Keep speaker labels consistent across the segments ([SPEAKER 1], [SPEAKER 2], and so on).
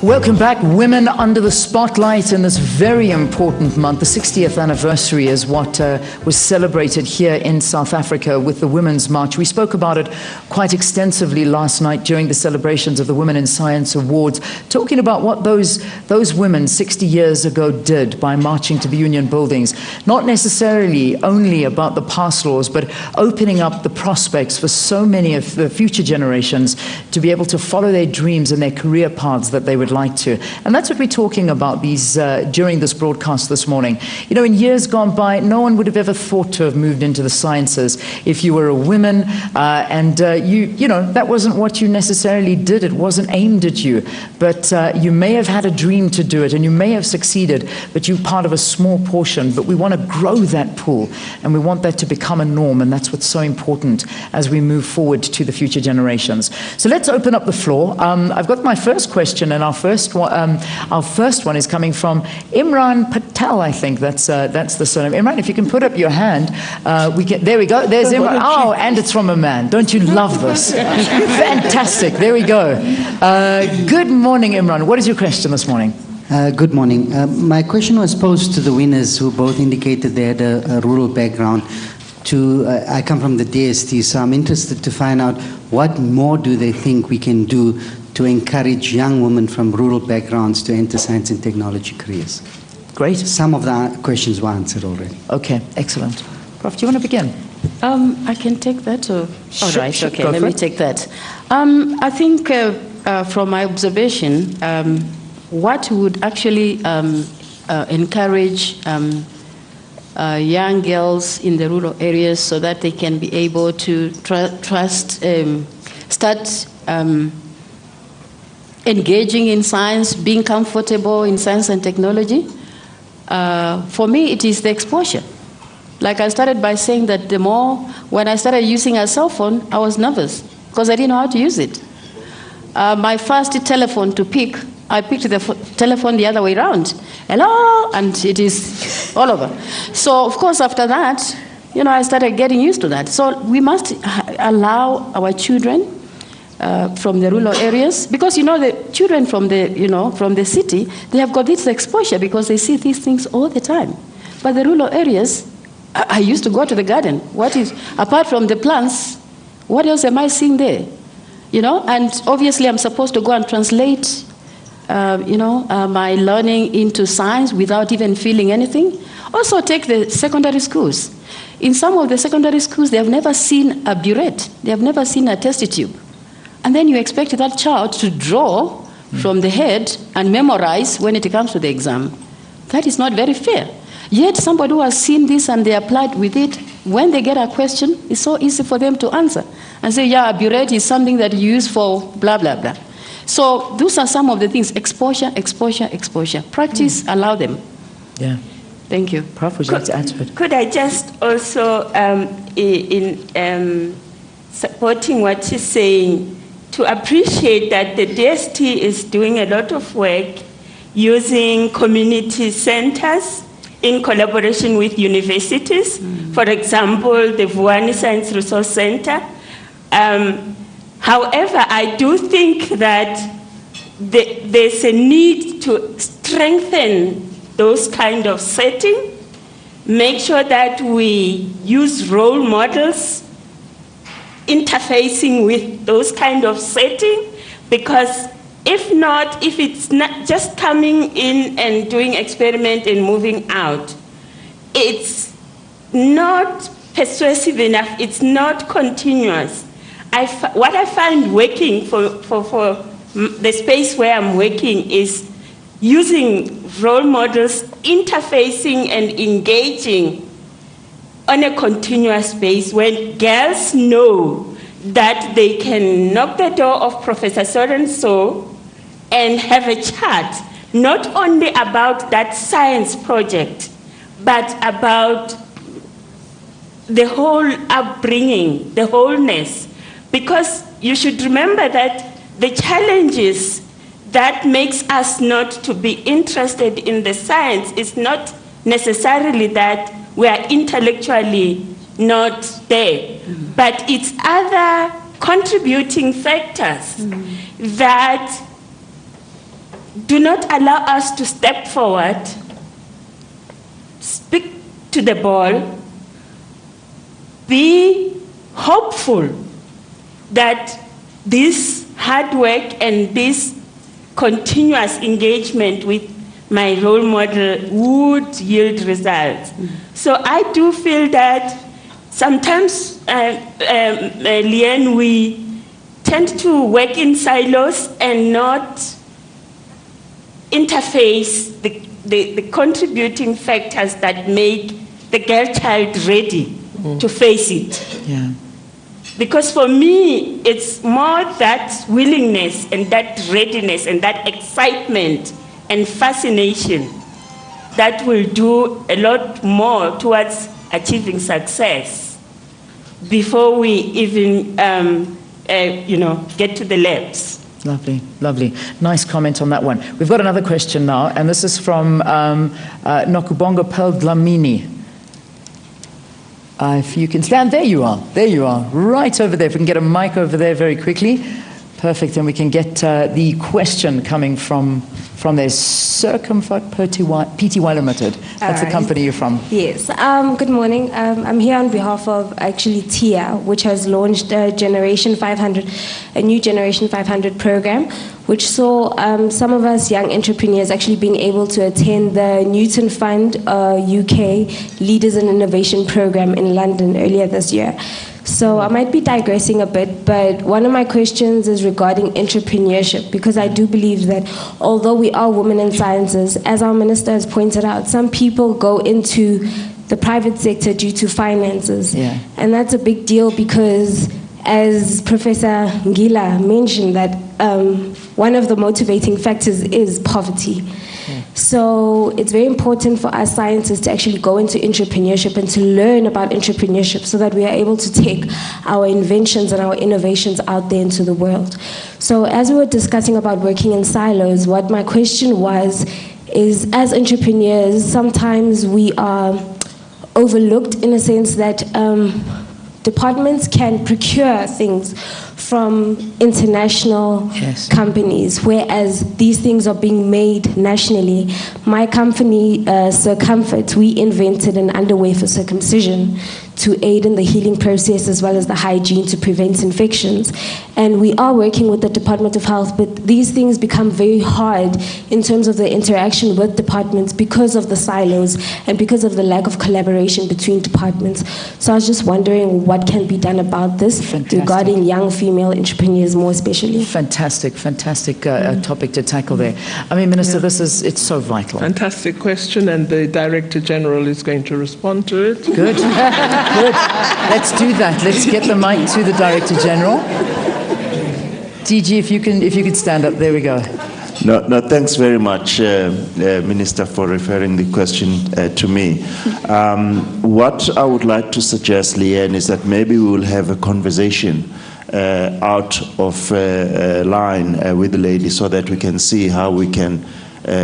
[SPEAKER 1] Welcome back. Women under the spotlight in this very important month. The 60th anniversary is what was celebrated here in South Africa with the Women's March. We spoke about it quite extensively last night during the celebrations of the Women in Science Awards, talking about what those women 60 years ago did by marching to the union buildings. Not necessarily only about the pass laws, but opening up the prospects for so many of the future generations to be able to follow their dreams and their career paths that they would like to. And that's what we're talking about during this broadcast this morning. You know, in years gone by, no one would have ever thought to have moved into the sciences if you were a woman, and you know, that wasn't what you necessarily did. It wasn't aimed at you. But you may have had a dream to do it, and you may have succeeded, but you're part of a small portion. But we want to grow that pool, and we want that to become a norm, and that's what's so important as we move forward to the future generations. So let's open up the floor. I've got my first question, and our first one is coming from Imran Patel, I think. That's the surname. Imran, if you can put up your hand, there we go. There's Imran. Oh, and it's from a man. Don't you love this? Fantastic. There we go. Good morning, Imran. What is your question this morning?
[SPEAKER 2] Good morning. My question was posed to the winners who both indicated they had a rural background. I come from the DST, so I'm interested to find out what more do they think we can do to encourage young women from rural backgrounds to enter science and technology careers.
[SPEAKER 1] Great.
[SPEAKER 2] Some of the questions were answered already.
[SPEAKER 1] Okay, excellent. Prof, do you want to begin?
[SPEAKER 3] I can take that. All right,
[SPEAKER 1] sure,
[SPEAKER 3] okay, let me take that. I think from my observation, what would actually encourage young girls in the rural areas so that they can be able to start engaging in science, being comfortable in science and technology. For me, it is the exposure. Like I started by saying that when I started using a cell phone, I was nervous because I didn't know how to use it. My first telephone to pick, I picked the telephone the other way around. Hello, and it is all over. So, of course, after that, you know, I started getting used to that. So we must allow our children from the rural areas, because you know the children from the city, they have got this exposure because they see these things all the time. But the rural areas, I used to go to the garden. Apart from the plants, what else am I seeing there? You know, and obviously I'm supposed to go and translate, my learning into science without even feeling anything. Also take the secondary schools. In some of the secondary schools, they have never seen a burette. They have never seen a test tube. And then you expect that child to draw from the head and memorize when it comes to the exam. That is not very fair. Yet somebody who has seen this and they applied with it, when they get a question, it's so easy for them to answer. And say, yeah, a burette is something that you use for blah, blah, blah. So those are some of the things. Exposure, exposure, exposure. Practice, allow them.
[SPEAKER 1] Yeah.
[SPEAKER 3] Thank you.
[SPEAKER 1] Prof, would you like to add to it?
[SPEAKER 4] Could I just also, in supporting what she's saying, to appreciate that the DST is doing a lot of work using community centers in collaboration with universities. For example, the Vuani Science Resource Center. However, I do think that there's a need to strengthen those kind of settings, make sure that we use role models interfacing with those kind of settings, because if it's not just coming in and doing experiment and moving out, it's not persuasive enough, it's not continuous. What I find working for the space where I'm working is using role models, interfacing and engaging on a continuous basis, when girls know that they can knock the door of Professor so-and-so and have a chat, not only about that science project, but about the whole upbringing, the wholeness. Because you should remember that the challenges that makes us not to be interested in the science is not necessarily that we are intellectually not there, but it's other contributing factors that do not allow us to step forward, speak to the ball, be hopeful that this hard work and this continuous engagement with my role model would yield results. So I do feel that sometimes, Leanne, we tend to work in silos and not interface the contributing factors that make the girl child ready to face it.
[SPEAKER 1] Yeah.
[SPEAKER 4] Because for me, it's more that willingness and that readiness and that excitement and fascination that will do a lot more towards achieving success before we even, get to the labs.
[SPEAKER 1] Lovely, lovely. Nice comment on that one. We've got another question now, and this is from Nokubonga Peldlamini. If you can stand, there you are, right over there. If we can get a mic over there very quickly. Perfect, and we can get the question coming from there. Circumfat Pty Limited. That's the company you're from.
[SPEAKER 5] Yes. Good morning. I'm here on behalf of actually TIA, which has launched a new Generation 500 program, which saw some of us young entrepreneurs actually being able to attend the Newton Fund UK Leaders in Innovation program in London earlier this year. So I might be digressing a bit, but one of my questions is regarding entrepreneurship, because I do believe that although we are women in sciences, as our minister has pointed out, some people go into the private sector due to finances.
[SPEAKER 1] Yeah.
[SPEAKER 5] And that's a big deal because, as Professor Ngila mentioned, that one of the motivating factors is poverty. So it's very important for us scientists to actually go into entrepreneurship and to learn about entrepreneurship so that we are able to take our inventions and our innovations out there into the world. So as we were discussing about working in silos, what my question was is, as entrepreneurs, sometimes we are overlooked in a sense that departments can procure things from international companies, whereas these things are being made nationally. My company, Circumfit, we invented an underwear for circumcision to aid in the healing process as well as the hygiene to prevent infections. And we are working with the Department of Health, but these things become very hard in terms of the interaction with departments because of the silos and because of the lack of collaboration between departments. So I was just wondering what can be done about this regarding young female entrepreneurs more especially.
[SPEAKER 1] Fantastic topic to tackle there. I mean, Minister, it's so vital.
[SPEAKER 6] Fantastic question, and the Director General is going to respond to it.
[SPEAKER 1] Good. Good. Let's do that. Let's get the mic to the Director General. DG, if you could stand up. There we go.
[SPEAKER 7] No, thanks very much, Minister, for referring the question to me. What I would like to suggest, Leanne, is that maybe we will have a conversation out of line with the lady so that we can see how we can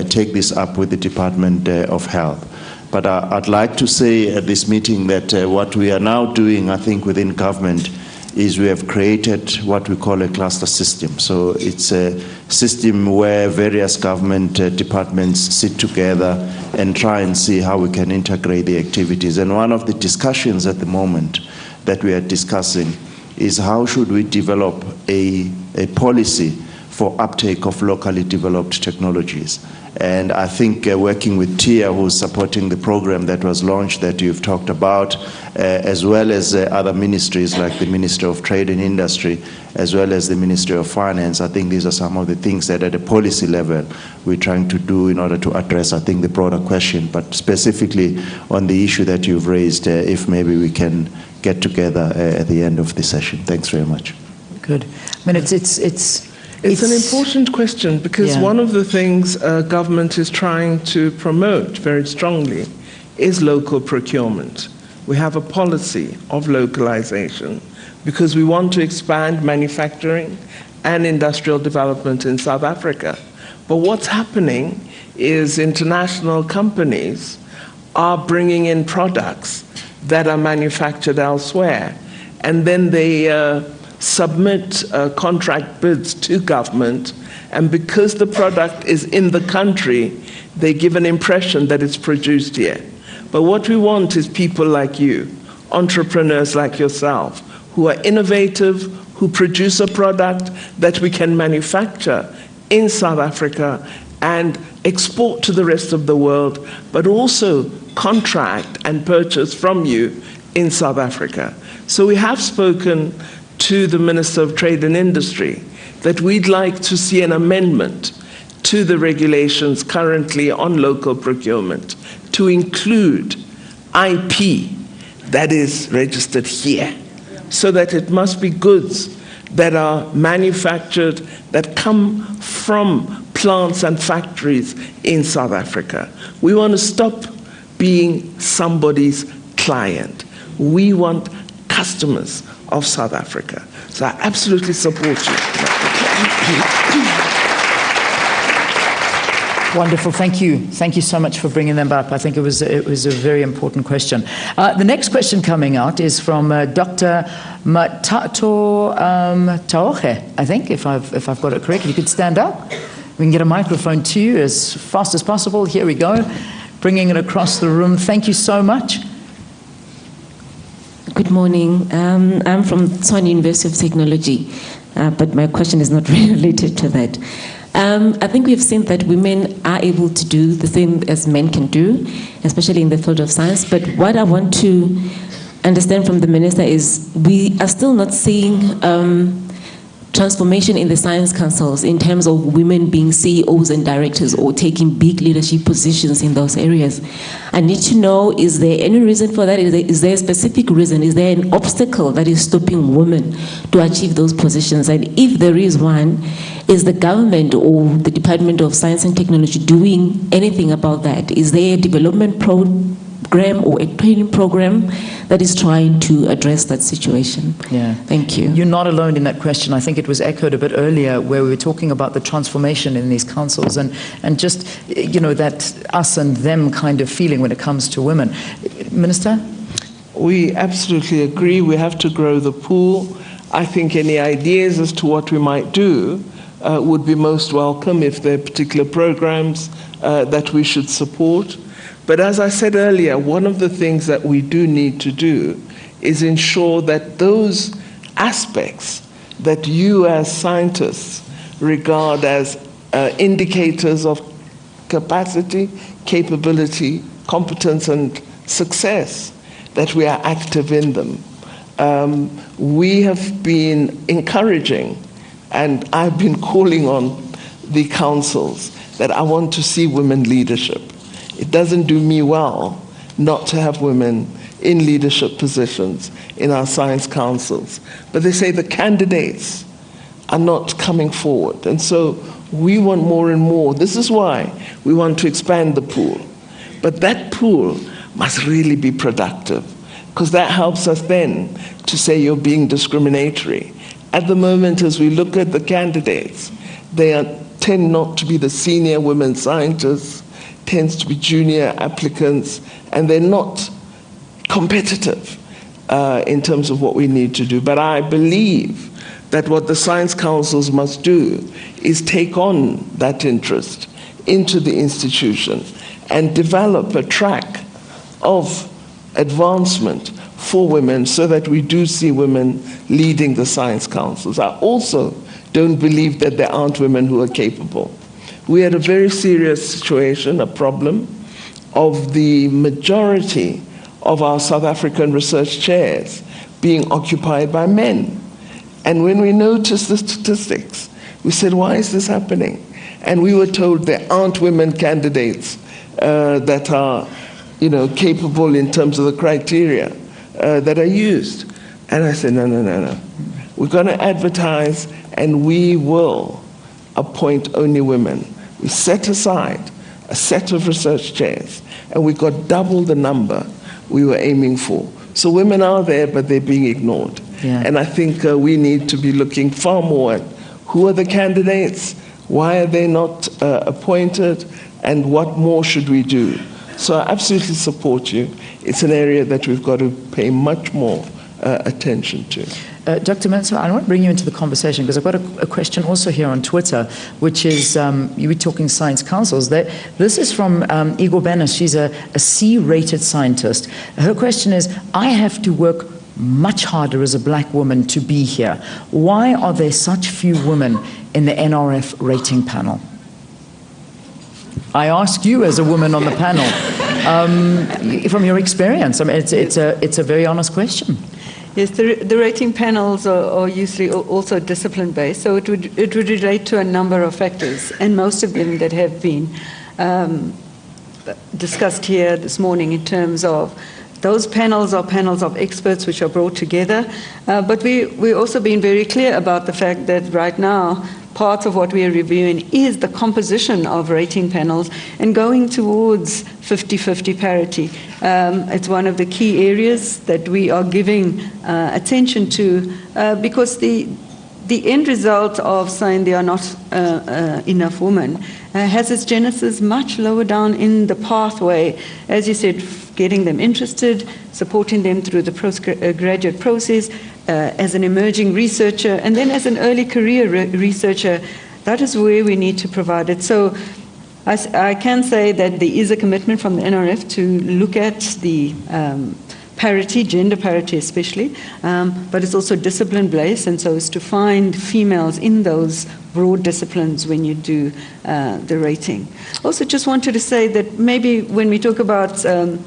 [SPEAKER 7] take this up with the Department of Health. But I'd like to say at this meeting that what we are now doing, I think, within government is we have created what we call a cluster system. So it's a system where various government departments sit together and try and see how we can integrate the activities. And one of the discussions at the moment that we are discussing is how should we develop a policy for uptake of locally developed technologies. And I think working with TIA, who's supporting the program that was launched that you've talked about, as well as other ministries like the Ministry of Trade and Industry, as well as the Ministry of Finance, I think these are some of the things that at a policy level we're trying to do in order to address, I think, the broader question. But specifically on the issue that you've raised, if maybe we can get together at the end of the session. Thanks very much.
[SPEAKER 1] Good. I mean,
[SPEAKER 6] It's an important question because one of the things government is trying to promote very strongly is local procurement. We have a policy of localization because we want to expand manufacturing and industrial development in South Africa. But what's happening is international companies are bringing in products that are manufactured elsewhere, and then they submit contract bids to government, and because the product is in the country, they give an impression that it's produced here. But what we want is people like you, entrepreneurs like yourself, who are innovative, who produce a product that we can manufacture in South Africa and export to the rest of the world, but also contract and purchase from you in South Africa. So we have spoken to the Minister of Trade and Industry that we'd like to see an amendment to the regulations currently on local procurement to include IP that is registered here, so that it must be goods that are manufactured, that come from plants and factories in South Africa. We want to stop being somebody's client. We want customers of South Africa. So I absolutely support you.
[SPEAKER 1] Wonderful, thank you. Thank you so much for bringing them up. I think it was a very important question. The next question coming out is from Dr. Matato Taoche, I think, if I've got it correct. You could stand up. We can get a microphone to you as fast as possible. Here we go. Bringing it across the room. Thank you so much.
[SPEAKER 8] Good morning. I'm from Tshwane University of Technology, but my question is not really related to that. I think we've seen that women are able to do the same as men can do, especially in the field of science. But what I want to understand from the minister is we are still not seeing transformation in the science councils in terms of women being CEOs and directors or taking big leadership positions in those areas. I need to know, is there any reason for that? Is there a specific reason? Is there an obstacle that is stopping women to achieve those positions? And if there is one, is the government or the Department of Science and Technology doing anything about that? Is there a development program or a training program that is trying to address that situation?
[SPEAKER 1] Yeah.
[SPEAKER 8] Thank you.
[SPEAKER 1] You're not alone in that question. I think it was echoed a bit earlier where we were talking about the transformation in these councils and just, you know, that us and them kind of feeling when it comes to women. Minister?
[SPEAKER 6] We absolutely agree. We have to grow the pool. I think any ideas as to what we might do would be most welcome if there are particular programs that we should support. But as I said earlier, one of the things that we do need to do is ensure that those aspects that you as scientists regard as indicators of capacity, capability, competence, and success, that we are active in them. We have been encouraging, and I've been calling on the councils that I want to see women leadership. It doesn't do me well not to have women in leadership positions in our science councils. But they say the candidates are not coming forward. And so we want more and more. This is why we want to expand the pool. But that pool must really be productive, because that helps us then to say you're being discriminatory. At the moment, as we look at the candidates, they tend not to be the senior women scientists, tends to be junior applicants, and they're not competitive in terms of what we need to do. But I believe that what the science councils must do is take on that interest into the institution and develop a track of advancement for women so that we do see women leading the science councils. I also don't believe that there aren't women who are capable. We had a very serious situation, a problem, of the majority of our South African research chairs being occupied by men. And when we noticed the statistics, we said, why is this happening? And we were told there aren't women candidates that are, capable in terms of the criteria that are used. And I said, no. We're going to advertise, and we will appoint only women. We set aside a set of research chairs, and we got double the number we were aiming for. So women are there, but they're being ignored.
[SPEAKER 1] Yeah.
[SPEAKER 6] And I think we need to be looking far more at who are the candidates, why are they not appointed, and what more should we do? So I absolutely support you. It's an area that we've got to pay much more attention to.
[SPEAKER 1] Dr. Mensah, I want to bring you into the conversation because I've got a question also here on Twitter, which is, you were talking science councils. This is from Igor Benes. She's a C-rated scientist. Her question is, I have to work much harder as a black woman to be here. Why are there such few women in the NRF rating panel? I ask you as a woman on the panel, from your experience. I mean, it's a very honest question.
[SPEAKER 9] Yes, the rating panels are usually also discipline-based, so it would relate to a number of factors, and most of them that have been discussed here this morning in terms of those panels are panels of experts which are brought together, but we've also been very clear about the fact that right now part of what we are reviewing is the composition of rating panels and going towards 50-50 parity. It's one of the key areas that we are giving attention to because the end result of saying there are not enough women has its genesis much lower down in the pathway, as you said, getting them interested, supporting them through the postgraduate process, as an emerging researcher, and then as an early career researcher. That is where we need to provide it. So I can say that there is a commitment from the NRF to look at the parity, gender parity especially, but it's also discipline-based, and so it's to find females in those broad disciplines when you do the rating. Also just wanted to say that maybe when we talk about a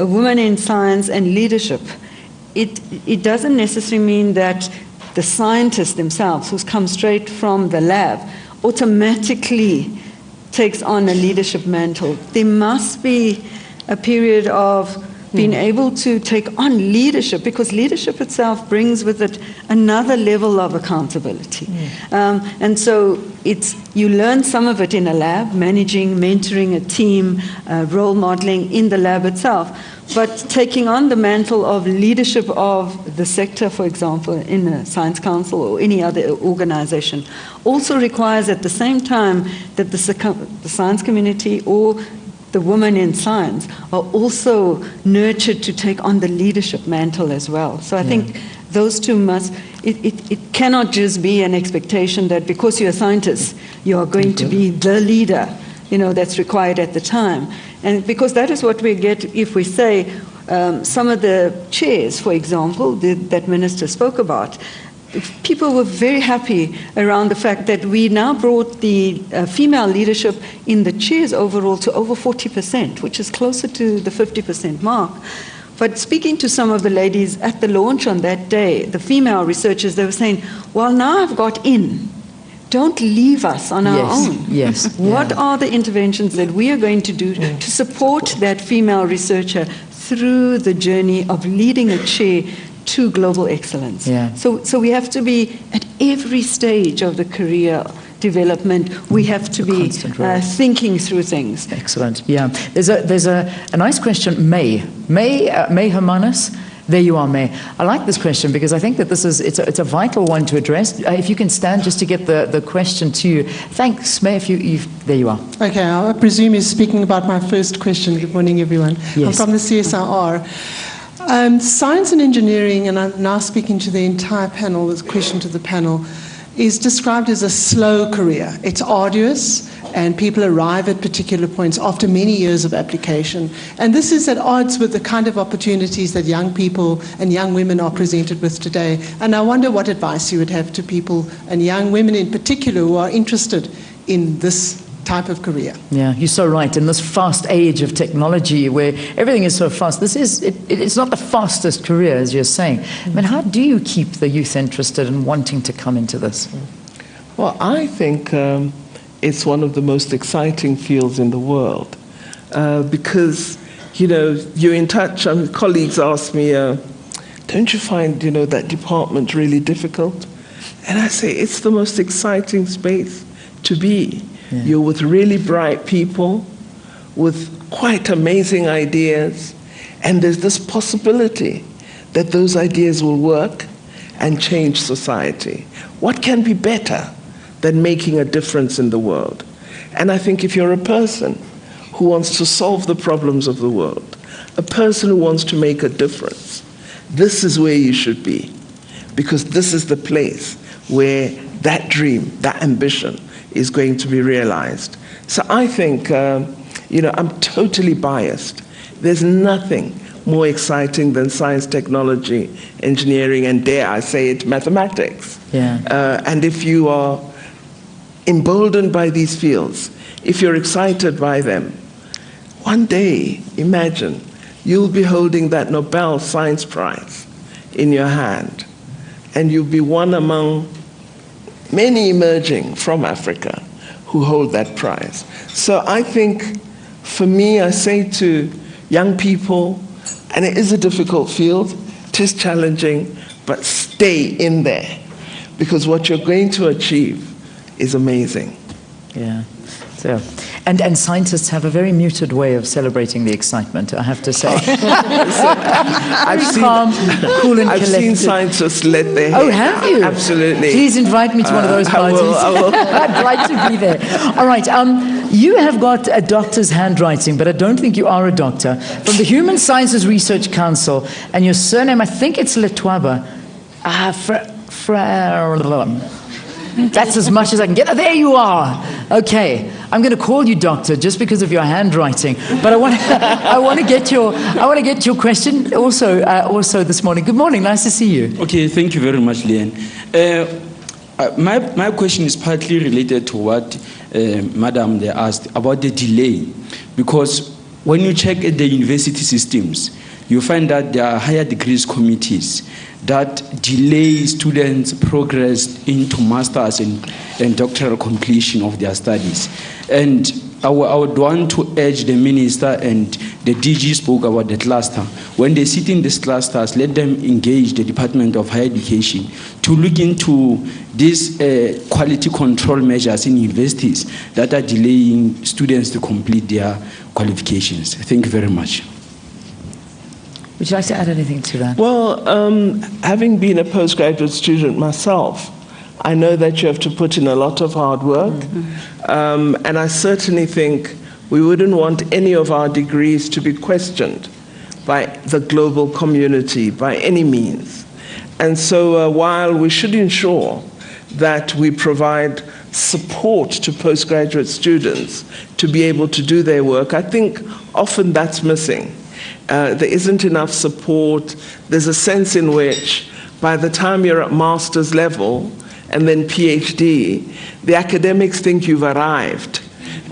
[SPEAKER 9] woman in science and leadership, it doesn't necessarily mean that the scientists themselves, who's come straight from the lab, automatically takes on a leadership mantle. There must be a period of being able to take on leadership, because leadership itself brings with it another level of accountability. And so you learn some of it in a lab, managing, mentoring a team, role modeling in the lab itself. But taking on the mantle of leadership of the sector, for example, in a science council or any other organization, also requires at the same time that the science community or the women in science are also nurtured to take on the leadership mantle as well. So I think those two it cannot just be an expectation that because you're a scientist, you are going to be the leader, that's required at the time. And because that is what we get if we say some of the chairs, for example, that Minister spoke about, people were very happy around the fact that we now brought the female leadership in the chairs overall to over 40%, which is closer to the 50% mark. But speaking to some of the ladies at the launch on that day, the female researchers, they were saying, well, now I've got in. Don't leave us on our own.
[SPEAKER 1] Yes.
[SPEAKER 9] What are the interventions that we are going to do to support that female researcher through the journey of leading a chair to global excellence? So we have to be at every stage of the career development. We have to be thinking through things.
[SPEAKER 1] Excellent. Yeah. There's a nice question. May Hermanus. There you are, May. I like this question because I think that it's a vital one to address. If you can stand just to get the question to you. Thanks, May. There you are.
[SPEAKER 10] Okay, I presume you're speaking about my first question. Good morning, everyone.
[SPEAKER 1] Yes.
[SPEAKER 10] I'm from the CSIR. Science and engineering, and I'm now speaking to the entire panel, this question to the panel, is described as a slow career. It's arduous, and people arrive at particular points after many years of application. And this is at odds with the kind of opportunities that young people and young women are presented with today. And I wonder what advice you would have to people, and young women in particular, who are interested in this type of career.
[SPEAKER 1] Yeah, you're so right. In this fast age of technology where everything is so fast, it's not the fastest career, as you're saying. I mean, how do you keep the youth interested and wanting to come into this?
[SPEAKER 6] Well, I think it's one of the most exciting fields in the world because, you're in touch. Colleagues ask me, don't you find, that department really difficult? And I say, it's the most exciting space to be. Yeah. You're with really bright people, with quite amazing ideas, and there's this possibility that those ideas will work and change society. What can be better than making a difference in the world? And I think if you're a person who wants to solve the problems of the world, a person who wants to make a difference, this is where you should be, because this is the place where that dream, that ambition is going to be realized. So I think, I'm totally biased. There's nothing more exciting than science, technology, engineering, and dare I say it, mathematics.
[SPEAKER 1] Yeah.
[SPEAKER 6] And if you are emboldened by these fields, if you're excited by them, one day, imagine, you'll be holding that Nobel Science Prize in your hand, and you'll be one among many emerging from Africa who hold that prize. So I think, for me, I say to young people, and it is a difficult field, it is challenging, but stay in there, because what you're going to achieve is amazing.
[SPEAKER 1] Yeah. So, and scientists have a very muted way of celebrating the excitement, I have to say. Calm, cool and
[SPEAKER 6] I've
[SPEAKER 1] collected.
[SPEAKER 6] seen scientists let their hair.
[SPEAKER 1] Oh, have you?
[SPEAKER 6] Absolutely.
[SPEAKER 1] Please invite me to one of those parties.
[SPEAKER 6] I will.
[SPEAKER 1] I'd like to be there. All right. You have got a doctor's handwriting, but I don't think you are a doctor. From the Human Sciences Research Council, and your surname, I think it's Letwaba. That's as much as I can get. There you are. Okay, I'm going to call you doctor just because of your handwriting. But I want to get your question also this morning. Good morning. Nice to see you.
[SPEAKER 11] Okay, thank you very much, Leanne. My question is partly related to what Madam they asked about the delay, because when you check at the university systems, you find that there are higher degrees committees that delay students' progress into masters and doctoral completion of their studies. And I would want to urge the minister, and the DG spoke about the cluster. When they sit in these clusters, let them engage the Department of Higher Education to look into these quality control measures in universities that are delaying students to complete their qualifications. Thank you very much.
[SPEAKER 1] Would you like to add anything to that?
[SPEAKER 6] Well, having been a postgraduate student myself, I know that you have to put in a lot of hard work. And I certainly think we wouldn't want any of our degrees to be questioned by the global community by any means. And so while we should ensure that we provide support to postgraduate students to be able to do their work, I think often that's missing. There isn't enough support. There's a sense in which by the time you're at master's level and then PhD, the academics think you've arrived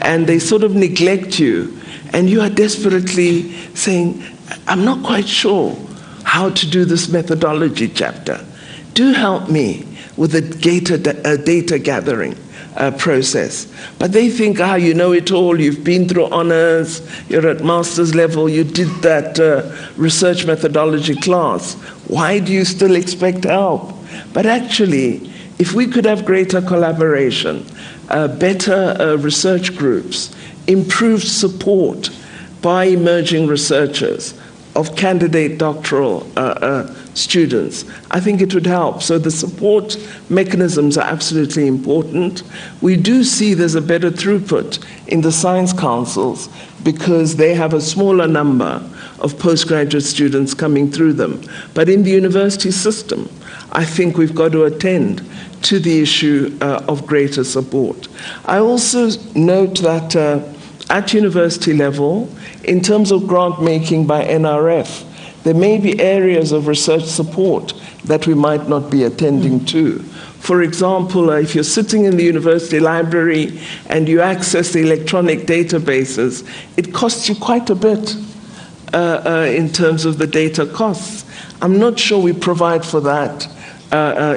[SPEAKER 6] and they sort of neglect you, and you are desperately saying, I'm not quite sure how to do this methodology chapter. Do help me with the data gathering process. But they think, you know it all, you've been through honors, you're at master's level, you did that research methodology class. Why do you still expect help? But actually, if we could have greater collaboration, better research groups, improved support by emerging researchers of candidate doctoral students, I think it would help. So the support mechanisms are absolutely important. We do see there's a better throughput in the science councils because they have a smaller number of postgraduate students coming through them. But in the university system, I think we've got to attend to the issue of greater support. I also note that at university level, in terms of grant making by NRF, there may be areas of research support that we might not be attending to. For example, if you're sitting in the university library and you access the electronic databases, it costs you quite a bit in terms of the data costs. I'm not sure we provide for that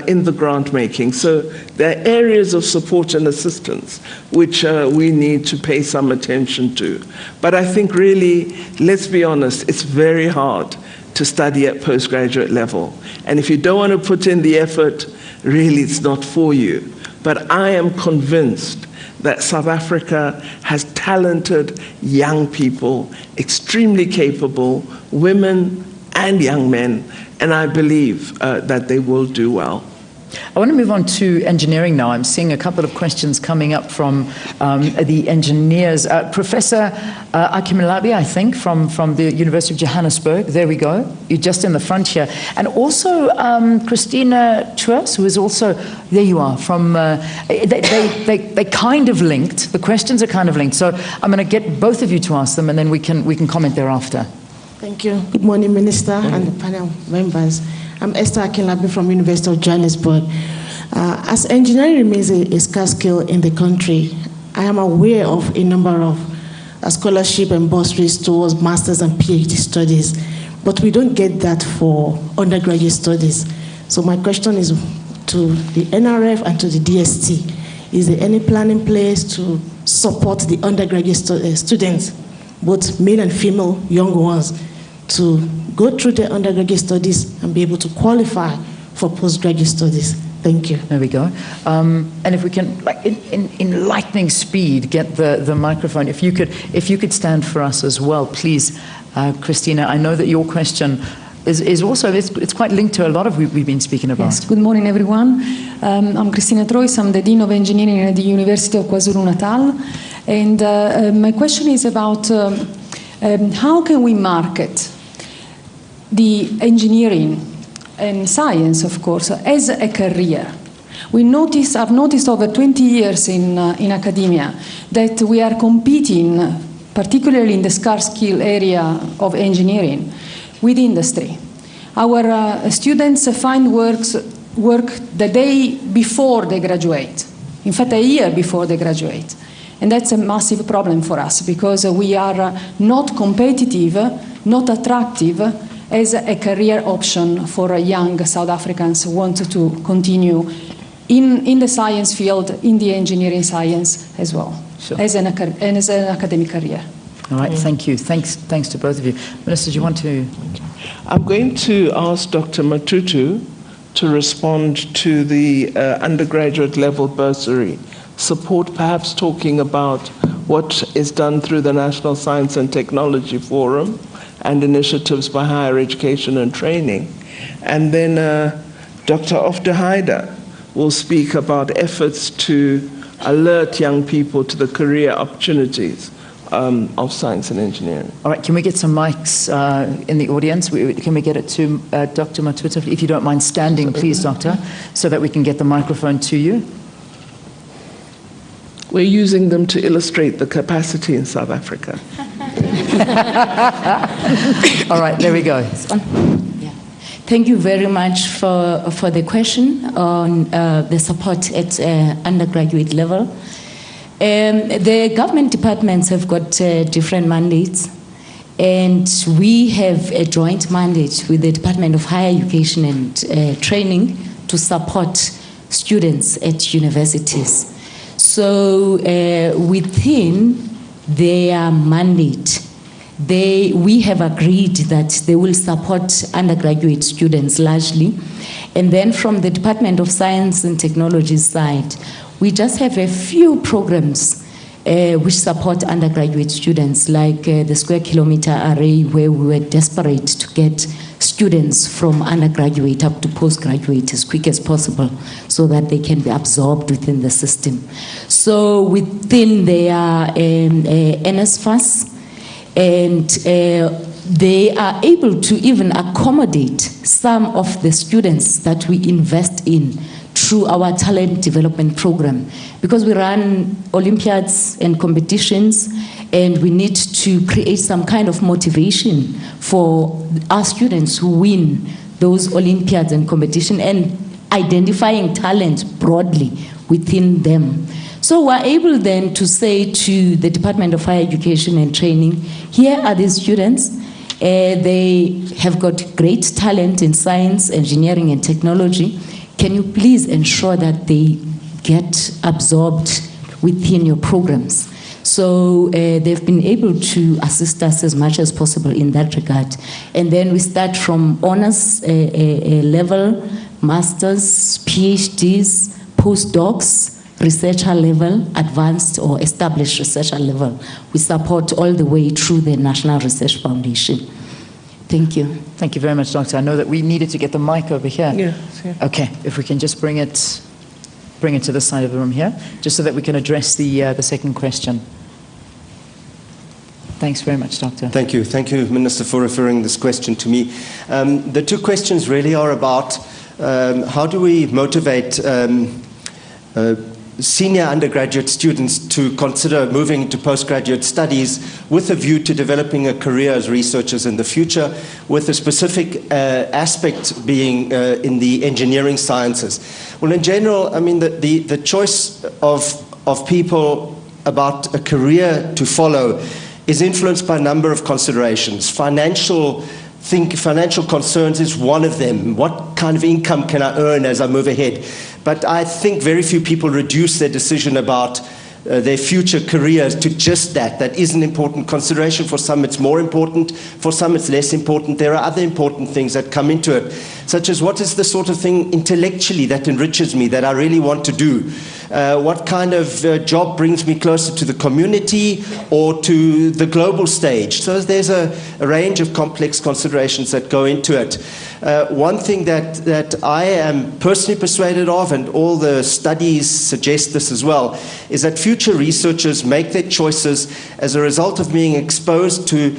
[SPEAKER 6] in the grant making. So there are areas of support and assistance which we need to pay some attention to. But I think really, let's be honest, it's very hard to study at postgraduate level. And if you don't want to put in the effort, really it's not for you. But I am convinced that South Africa has talented young people, extremely capable, women and young men, and I believe that they will do well.
[SPEAKER 1] I want to move on to engineering now. I'm seeing a couple of questions coming up from the engineers. Professor Akimilabi, I think, from the University of Johannesburg. There we go. You're just in the front here. And also Christina Truas, who is also, there you are, from, they kind of linked. The questions are kind of linked. So I'm going to get both of you to ask them, and then we can comment thereafter.
[SPEAKER 12] Thank you. Good morning, Minister and the panel members. I'm Esther Akinlabi from University of Johannesburg. As engineering remains a scarce skill in the country, I am aware of a number of scholarship and bursaries towards master's and PhD studies, but we don't get that for undergraduate studies. So my question is to the NRF and to the DST. Is there any plan in place to support the undergraduate students, both male and female young ones, to go through their undergraduate studies and be able to qualify for postgraduate studies? Thank you.
[SPEAKER 1] There we go. And if we can, like in lightning speed, get the microphone. If you could stand for us as well, please, Christina. I know that your question is also, it's quite linked to a lot of we've been speaking about.
[SPEAKER 13] Yes, good morning everyone. I'm Christina Trois, I'm the Dean of Engineering at the University of KwaZulu-Natal. And my question is about how can we market the engineering and science, of course, as a career. I've noticed over 20 years in academia that we are competing, particularly in the scarce skill area of engineering, with industry. Our students find work the day before they graduate, in fact a year before they graduate. And that's a massive problem for us because we are not competitive, not attractive as a career option for young South Africans who want to continue in the science field, in the engineering science as well, sure, as an academic career.
[SPEAKER 1] All right, thank you. Thanks to both of you. Minister, do you want to?
[SPEAKER 6] I'm going to ask Dr. Matutu to respond to the undergraduate level bursary support, perhaps talking about what is done through the National Science and Technology Forum and initiatives by higher education and training. And then Dr. Ofte Haider will speak about efforts to alert young people to the career opportunities of science and engineering.
[SPEAKER 1] All right, can we get some mics in the audience? Can we get it to Dr. Matutu? If you don't mind standing, please, Doctor, so that we can get the microphone to you.
[SPEAKER 6] We're using them to illustrate the capacity in South Africa.
[SPEAKER 1] All right, there we go.
[SPEAKER 14] Yeah. Thank you very much for the question on the support at undergraduate level. The government departments have got different mandates, and we have a joint mandate with the Department of Higher Education and Training to support students at universities. So within their mandate, we have agreed that they will support undergraduate students largely. And then from the Department of Science and Technology side, we just have a few programs which support undergraduate students, like the Square Kilometer Array, where we were desperate to get students from undergraduate up to postgraduate as quick as possible so that they can be absorbed within the system. So within their NSFAS, and they are able to even accommodate some of the students that we invest in through our talent development program, because we run Olympiads and competitions, and we need to create some kind of motivation for our students who win those Olympiads and competition, and identifying talent broadly within them. So we're able then to say to the Department of Higher Education and Training, here are these students. They have got great talent in science, engineering, and technology. Can you please ensure that they get absorbed within your programs? So they've been able to assist us as much as possible in that regard. And then we start from honors level, masters, PhDs, postdocs, researcher level, advanced or established researcher level. We support all the way through the National Research Foundation. Thank you.
[SPEAKER 1] Thank you very much, Doctor. I know that we needed to get the mic over here.
[SPEAKER 6] Yeah.
[SPEAKER 1] Okay, if we can just bring it to the side of the room here, just so that we can address the second question. Thanks very much, Doctor.
[SPEAKER 15] Thank you. Thank you, Minister, for referring this question to me. The two questions really are about how do we motivate senior undergraduate students to consider moving into postgraduate studies with a view to developing a career as researchers in the future, with a specific aspect being in the engineering sciences. Well, in general, I mean, the choice of people about a career to follow is influenced by a number of considerations. Financial concerns is one of them. What kind of income can I earn as I move ahead? But I think very few people reduce their decision about their future careers to just that. That is an important consideration. For some it's more important, for some it's less important. There are other important things that come into it, such as what is the sort of thing intellectually that enriches me, that I really want to do? What kind of job brings me closer to the community or to the global stage? So there's a range of complex considerations that go into it. One thing that I am personally persuaded of, and all the studies suggest this as well, is that future researchers make their choices as a result of being exposed to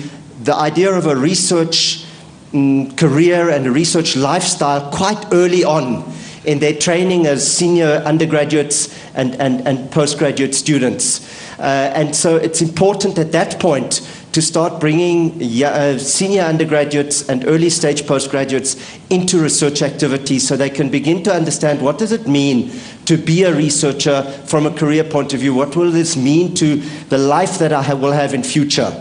[SPEAKER 15] the idea of a research career and a research lifestyle quite early on in their training as senior undergraduates and postgraduate students. And so it's important at that point to start bringing senior undergraduates and early stage postgraduates into research activities so they can begin to understand what does it mean to be a researcher from a career point of view. What will this mean to the life that I will have in future?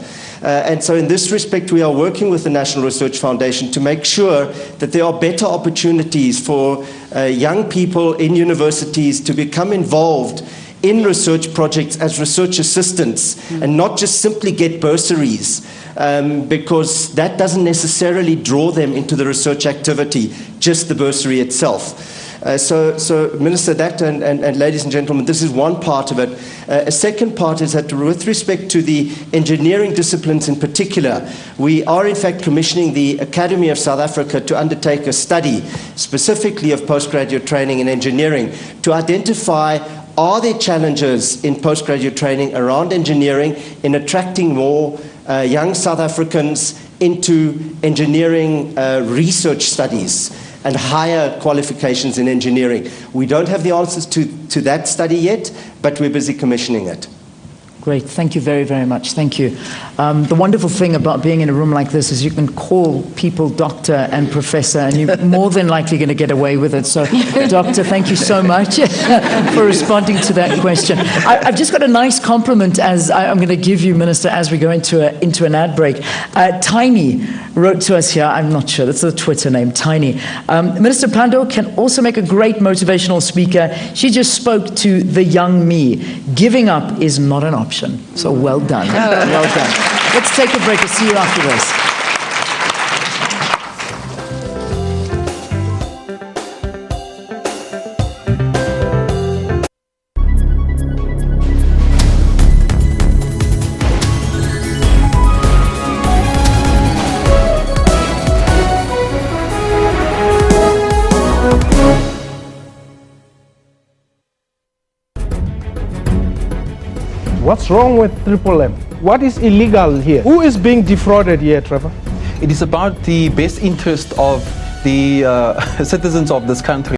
[SPEAKER 15] And so in this respect, we are working with the National Research Foundation to make sure that there are better opportunities for young people in universities to become involved in research projects as research assistants and not just simply get bursaries, because that doesn't necessarily draw them into the research activity, just the bursary itself. So Minister, that and ladies and gentlemen, this is one part of it. A second part is that with respect to the engineering disciplines in particular, we are in fact commissioning the Academy of South Africa to undertake a study specifically of postgraduate training in engineering to identify are there challenges in postgraduate training around engineering in attracting more young South Africans into engineering research studies and higher qualifications in engineering. We don't have the answers to that study yet, but we're busy commissioning it.
[SPEAKER 1] Great, thank you very, very much. Thank you. The wonderful thing about being in a room like this is you can call people doctor and professor, and you're more than likely going to get away with it. So, Doctor, thank you so much for responding to that question. I've just got a nice compliment as I'm going to give you, Minister, as we go into an ad break. Tiny wrote to us here. I'm not sure. That's the Twitter name, Tiny. Minister Pandor can also make a great motivational speaker. She just spoke to the young me. Giving up is not an option. So well done. Well done. Let's take a break. I'll see you after this.
[SPEAKER 16] What's wrong with Triple M? What is illegal here? Who is being defrauded here, Trevor?
[SPEAKER 17] It is about the best interest of the citizens of this country.